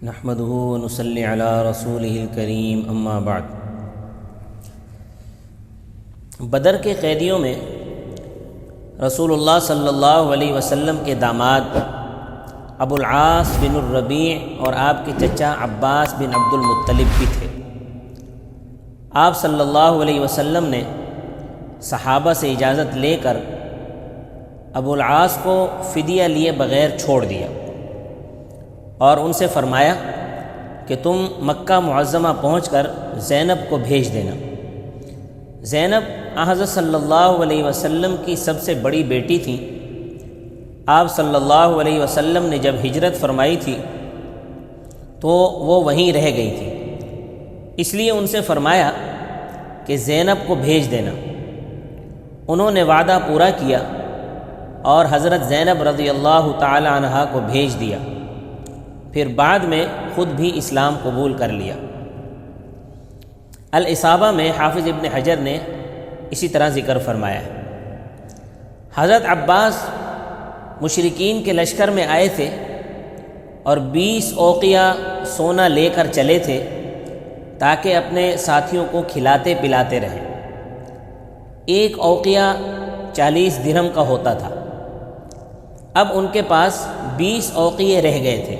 نحمده ونصلي على رسوله الکریم اما بعد۔ بدر کے قیدیوں میں رسول اللہ صلی اللہ علیہ وسلم کے داماد ابو العاص بن الربیع اور آپ کے چچا عباس بن عبد المطلب بھی تھے۔ آپ صلی اللہ علیہ وسلم نے صحابہ سے اجازت لے کر ابو العاص کو فدیہ لیے بغیر چھوڑ دیا اور ان سے فرمایا کہ تم مکہ معظمہ پہنچ کر زینب کو بھیج دینا۔ زینب حضرت صلی اللہ علیہ وسلم کی سب سے بڑی بیٹی تھیں۔ آپ صلی اللہ علیہ وسلم نے جب ہجرت فرمائی تھی تو وہ وہیں رہ گئی تھی، اس لیے ان سے فرمایا کہ زینب کو بھیج دینا۔ انہوں نے وعدہ پورا کیا اور حضرت زینب رضی اللہ تعالی عنہا کو بھیج دیا، پھر بعد میں خود بھی اسلام قبول کر لیا۔ الاصابہ میں حافظ ابن حجر نے اسی طرح ذکر فرمایا ہے۔ حضرت عباس مشرکین کے لشکر میں آئے تھے اور 20 اوقیہ سونا لے کر چلے تھے تاکہ اپنے ساتھیوں کو کھلاتے پلاتے رہیں۔ ایک اوقیہ 40 درہم کا ہوتا تھا۔ اب ان کے پاس 20 اوقیے رہ گئے تھے۔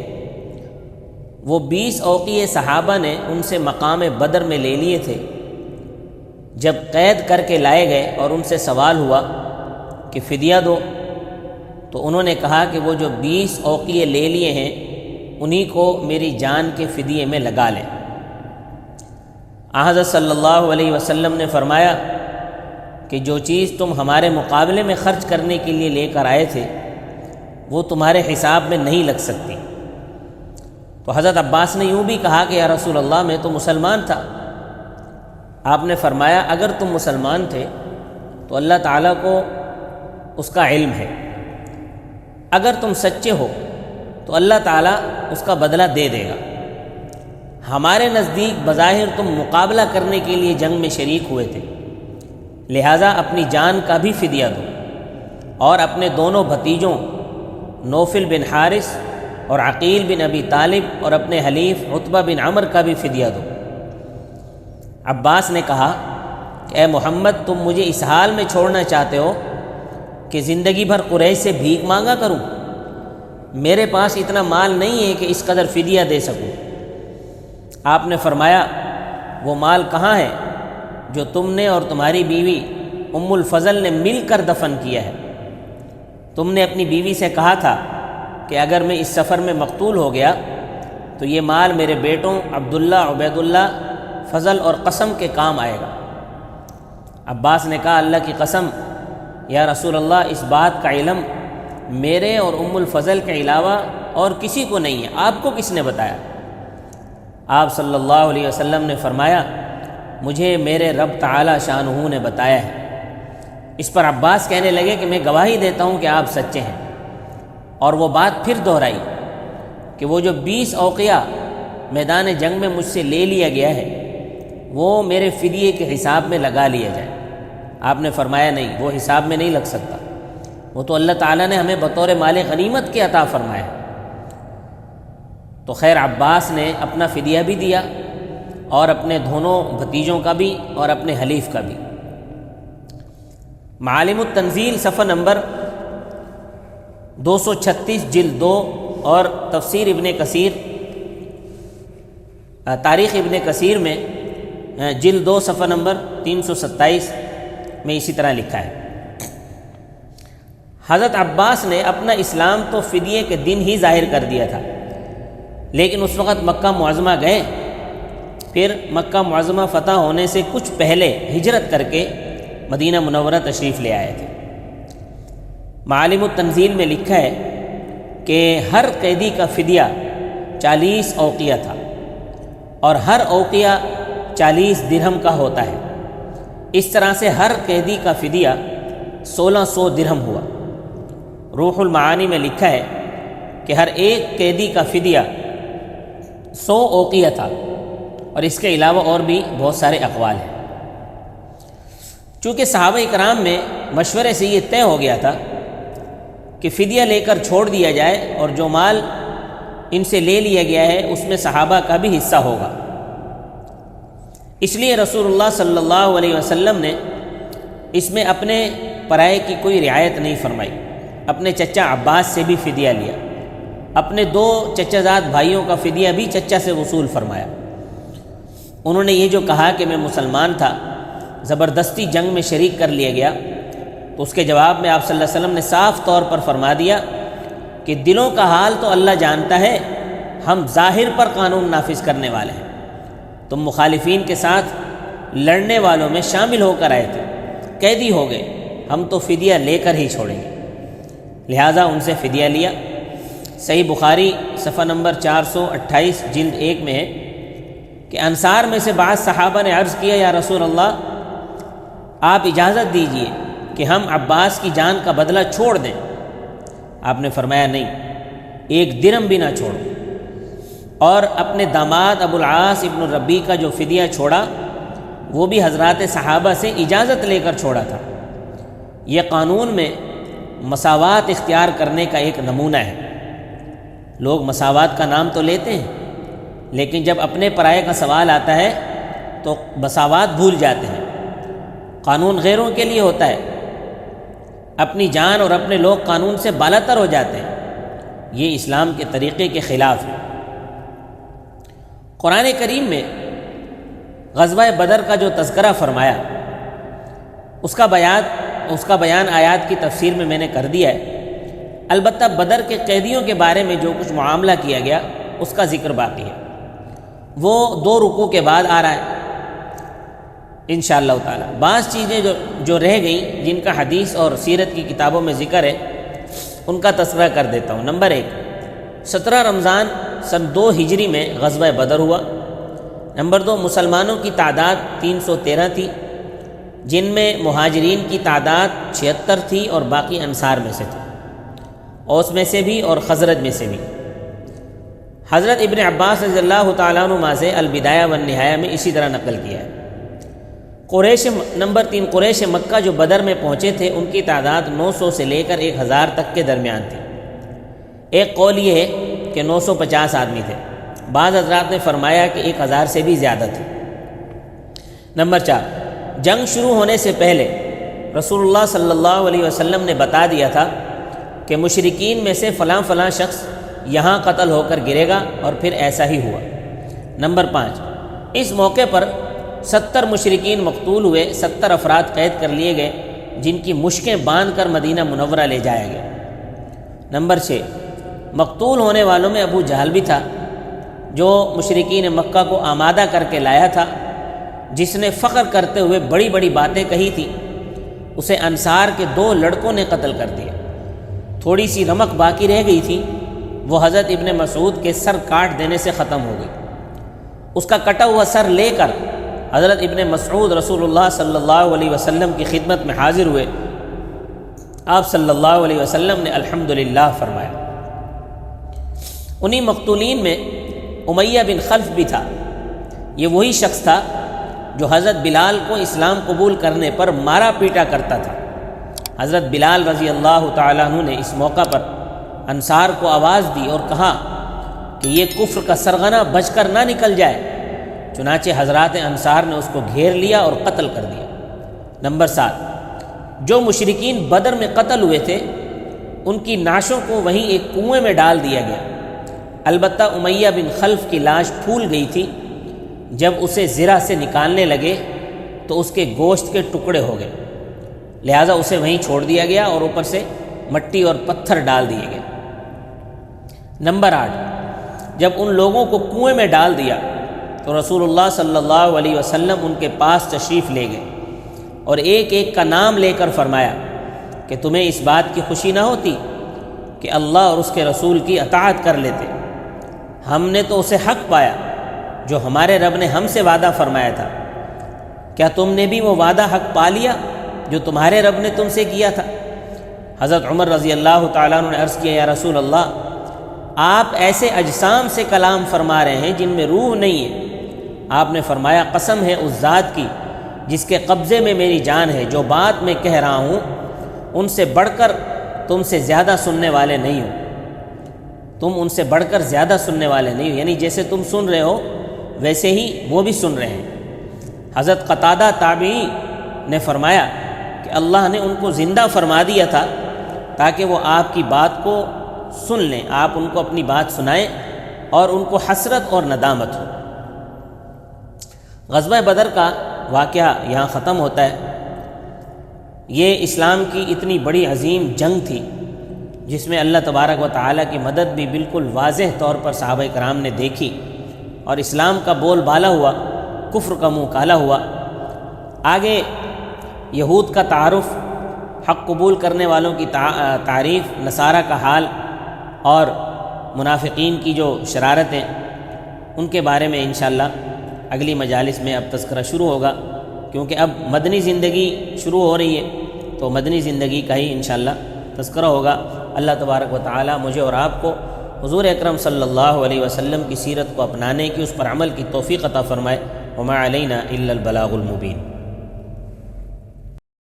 وہ 20 اوقیے صحابہ نے ان سے مقام بدر میں لے لیے تھے۔ جب قید کر کے لائے گئے اور ان سے سوال ہوا کہ فدیہ دو، تو انہوں نے کہا کہ وہ جو 20 اوقیے لے لیے ہیں انہی کو میری جان کے فدیے میں لگا لیں۔ حضرت صلی اللہ علیہ وسلم نے فرمایا کہ جو چیز تم ہمارے مقابلے میں خرچ کرنے کے لیے لے کر آئے تھے وہ تمہارے حساب میں نہیں لگ سکتی۔ تو حضرت عباس نے یوں بھی کہا کہ یا رسول اللہ میں تو مسلمان تھا۔ آپ نے فرمایا اگر تم مسلمان تھے تو اللہ تعالیٰ کو اس کا علم ہے، اگر تم سچے ہو تو اللہ تعالیٰ اس کا بدلہ دے دے گا۔ ہمارے نزدیک بظاہر تم مقابلہ کرنے کے لیے جنگ میں شریک ہوئے تھے، لہٰذا اپنی جان کا بھی فدیہ دو اور اپنے دونوں بھتیجوں نوفل بن حارث اور عقیل بن ابی طالب اور اپنے حلیف عتبہ بن عمر کا بھی فدیہ دو۔ عباس نے کہا کہ اے محمد تم مجھے اس حال میں چھوڑنا چاہتے ہو کہ زندگی بھر قریش سے بھیک مانگا کروں؟ میرے پاس اتنا مال نہیں ہے کہ اس قدر فدیہ دے سکوں۔ آپ نے فرمایا وہ مال کہاں ہے جو تم نے اور تمہاری بیوی ام الفضل نے مل کر دفن کیا ہے؟ تم نے اپنی بیوی سے کہا تھا کہ اگر میں اس سفر میں مقتول ہو گیا تو یہ مال میرے بیٹوں عبداللہ، عبید اللہ، فضل اور قسم کے کام آئے گا۔ عباس نے کہا اللہ کی قسم یا رسول اللہ اس بات کا علم میرے اور ام الفضل کے علاوہ اور کسی کو نہیں ہے، آپ کو کس نے بتایا؟ آپ صلی اللہ علیہ وسلم نے فرمایا مجھے میرے رب تعالی شانہ نے بتایا ہے۔ اس پر عباس کہنے لگے کہ میں گواہی دیتا ہوں کہ آپ سچے ہیں، اور وہ بات پھر دہرائی کہ وہ جو 20 اوقیہ میدان جنگ میں مجھ سے لے لیا گیا ہے وہ میرے فدیے کے حساب میں لگا لیا جائے۔ آپ نے فرمایا نہیں، وہ حساب میں نہیں لگ سکتا، وہ تو اللہ تعالیٰ نے ہمیں بطور مال غنیمت کے عطا فرمایا۔ تو خیر عباس نے اپنا فدیہ بھی دیا اور اپنے دونوں بھتیجوں کا بھی اور اپنے حلیف کا بھی۔ معالم التنزیل صفحہ نمبر 236 جلد 2 اور تفسیر ابن کثیر تاریخ ابن کثیر میں جلد 2 صفحہ نمبر 327 میں اسی طرح لکھا ہے۔ حضرت عباس نے اپنا اسلام تو فدیے کے دن ہی ظاہر کر دیا تھا، لیکن اس وقت مکہ معظمہ گئے، پھر مکہ معظمہ فتح ہونے سے کچھ پہلے ہجرت کر کے مدینہ منورہ تشریف لے آئے تھے۔ معالم التنزیل میں لکھا ہے کہ ہر قیدی کا فدیہ 40 اوقیہ تھا اور ہر اوقیہ 40 درہم کا ہوتا ہے۔ اس طرح سے ہر قیدی کا فدیہ 1600 درہم ہوا۔ روح المعانی میں لکھا ہے کہ ہر ایک قیدی کا فدیہ 100 اوقیہ تھا، اور اس کے علاوہ اور بھی بہت سارے اقوال ہیں۔ چونکہ صحابہ کرام میں مشورے سے یہ طے ہو گیا تھا کہ فدیہ لے کر چھوڑ دیا جائے اور جو مال ان سے لے لیا گیا ہے اس میں صحابہ کا بھی حصہ ہوگا۔ اس لیے رسول اللہ صلی اللہ علیہ وسلم نے اس میں اپنے پرائے کی کوئی رعایت نہیں فرمائی۔ اپنے چچا عباس سے بھی فدیہ لیا، اپنے 2 چچا زاد بھائیوں کا فدیہ بھی چچا سے وصول فرمایا۔ انہوں نے یہ جو کہا کہ میں مسلمان تھا، زبردستی جنگ میں شریک کر لیا گیا، تو اس کے جواب میں آپ صلی اللہ علیہ وسلم نے صاف طور پر فرما دیا کہ دلوں کا حال تو اللہ جانتا ہے، ہم ظاہر پر قانون نافذ کرنے والے ہیں، تم مخالفین کے ساتھ لڑنے والوں میں شامل ہو کر آئے تھے، قیدی ہو گئے، ہم تو فدیہ لے کر ہی چھوڑیں گے، لہٰذا ان سے فدیہ لیا۔ صحیح بخاری صفحہ نمبر 428 جلد 1 میں ہے کہ انصار میں سے بعض صحابہ نے عرض کیا، یا رسول اللہ آپ اجازت دیجئے کہ ہم عباس کی جان کا بدلہ چھوڑ دیں۔ آپ نے فرمایا نہیں، 1 درہم بھی نہ چھوڑو، اور اپنے داماد ابو العاص ابن الربیع کا جو فدیہ چھوڑا وہ بھی حضرات صحابہ سے اجازت لے کر چھوڑا تھا۔ یہ قانون میں مساوات اختیار کرنے کا ایک نمونہ ہے۔ لوگ مساوات کا نام تو لیتے ہیں، لیکن جب اپنے پرائے کا سوال آتا ہے تو مساوات بھول جاتے ہیں۔ قانون غیروں کے لیے ہوتا ہے، اپنی جان اور اپنے لوگ قانون سے بالاتر ہو جاتے ہیں، یہ اسلام کے طریقے کے خلاف ہے۔ قرآن کریم میں غزوہ بدر کا جو تذکرہ فرمایا اس کا بیان آیات کی تفسیر میں میں نے کر دیا ہے۔ البتہ بدر کے قیدیوں کے بارے میں جو کچھ معاملہ کیا گیا اس کا ذکر باقی ہے، وہ 2 رکوع کے بعد آ رہا ہے انشاءاللہ تعالی۔ بعض چیزیں جو رہ گئیں جن کا حدیث اور سیرت کی کتابوں میں ذکر ہے ان کا تذکرہ کر دیتا ہوں۔ نمبر 1، 17 رمضان سن 2 ہجری میں غزوہ بدر ہوا۔ نمبر 2، مسلمانوں کی تعداد 313 تھی، جن میں مہاجرین کی تعداد 76 تھی اور باقی انصار میں سے تھی، اوس میں سے بھی اور خزرج میں سے بھی۔ حضرت ابن عباس رضی اللہ تعالیٰ عنہما سے البدایہ والنہایہ میں اسی طرح نقل کیا ہے۔ نمبر 3، قریش مکہ جو بدر میں پہنچے تھے ان کی تعداد 900 سے لے کر 1000 تک کے درمیان تھی۔ ایک قول یہ ہے کہ 950 آدمی تھے، بعض حضرات نے فرمایا کہ 1000 سے بھی زیادہ تھے۔ نمبر 4، جنگ شروع ہونے سے پہلے رسول اللہ صلی اللہ علیہ وسلم نے بتا دیا تھا کہ مشرکین میں سے فلاں فلاں شخص یہاں قتل ہو کر گرے گا، اور پھر ایسا ہی ہوا۔ نمبر 5، اس موقع پر 70 مشرکین مقتول ہوئے، 70 افراد قید کر لیے گئے جن کی مشکیں باندھ کر مدینہ منورہ لے جایا گیا۔ نمبر 6، مقتول ہونے والوں میں ابو جہل بھی تھا جو مشرکین مکہ کو آمادہ کر کے لایا تھا، جس نے فخر کرتے ہوئے بڑی بڑی باتیں کہی تھی، اسے انصار کے 2 لڑکوں نے قتل کر دیا۔ تھوڑی سی رمق باقی رہ گئی تھی، وہ حضرت ابن مسعود کے سر کاٹ دینے سے ختم ہو گئی۔ اس کا کٹا ہوا سر لے کر حضرت ابن مسعود رسول اللہ صلی اللہ علیہ وسلم کی خدمت میں حاضر ہوئے۔ آپ صلی اللہ علیہ وسلم نے الحمدللہ فرمایا۔ انہی مقتولین میں امیہ بن خلف بھی تھا۔ یہ وہی شخص تھا جو حضرت بلال کو اسلام قبول کرنے پر مارا پیٹا کرتا تھا۔ حضرت بلال رضی اللہ تعالیٰ عنہ نے اس موقع پر انصار کو آواز دی اور کہا کہ یہ کفر کا سرغنہ بچ کر نہ نکل جائے، چنانچہ حضرات انصار نے اس کو گھیر لیا اور قتل کر دیا۔ نمبر 7، جو مشرکین بدر میں قتل ہوئے تھے ان کی نعشوں کو وہیں ایک کنویں میں ڈال دیا گیا، البتہ امیہ بن خلف کی لاش پھول گئی تھی۔ جب اسے زرہ سے نکالنے لگے تو اس کے گوشت کے ٹکڑے ہو گئے، لہٰذا اسے وہیں چھوڑ دیا گیا اور اوپر سے مٹی اور پتھر ڈال دیے گئے۔ نمبر 8، جب ان لوگوں کو کنویں میں ڈال دیا تو رسول اللہ صلی اللہ علیہ وسلم ان کے پاس تشریف لے گئے اور ایک ایک کا نام لے کر فرمایا کہ تمہیں اس بات کی خوشی نہ ہوتی کہ اللہ اور اس کے رسول کی اطاعت کر لیتے؟ ہم نے تو اسے حق پایا جو ہمارے رب نے ہم سے وعدہ فرمایا تھا، کیا تم نے بھی وہ وعدہ حق پا لیا جو تمہارے رب نے تم سے کیا تھا؟ حضرت عمر رضی اللہ تعالیٰ عنہ نے عرض کیا، یا رسول اللہ، آپ ایسے اجسام سے کلام فرما رہے ہیں جن میں روح نہیں ہے۔ آپ نے فرمایا، قسم ہے اس ذات کی جس کے قبضے میں میری جان ہے، جو بات میں کہہ رہا ہوں ان سے بڑھ کر تم سے زیادہ سننے والے نہیں ہو۔ تم ان سے بڑھ کر زیادہ سننے والے نہیں ہو، یعنی جیسے تم سن رہے ہو ویسے ہی وہ بھی سن رہے ہیں۔ حضرت قتادہ تابعی نے فرمایا کہ اللہ نے ان کو زندہ فرما دیا تھا تاکہ وہ آپ کی بات کو سن لیں، آپ ان کو اپنی بات سنائیں اور ان کو حسرت اور ندامت ہو۔ غزوہ بدر کا واقعہ یہاں ختم ہوتا ہے۔ یہ اسلام کی اتنی بڑی عظیم جنگ تھی جس میں اللہ تبارک و تعالیٰ کی مدد بھی بالکل واضح طور پر صحابہ کرام نے دیکھی، اور اسلام کا بول بالا ہوا، کفر کا منہ کالا ہوا۔ آگے یہود کا تعارف، حق قبول کرنے والوں کی تعریف، نصارہ کا حال اور منافقین کی جو شرارتیں، ان کے بارے میں انشاءاللہ اگلی مجالس میں اب تذکرہ شروع ہوگا، کیونکہ اب مدنی زندگی شروع ہو رہی ہے، تو مدنی زندگی کا ہی انشاءاللہ تذکرہ ہوگا۔ اللہ تبارک و تعالی مجھے اور آپ کو حضور اکرم صلی اللہ علیہ وسلم کی سیرت کو اپنانے کی، اس پر عمل کی توفیق عطا فرمائے۔ وما علینا الا البلاغ المبین۔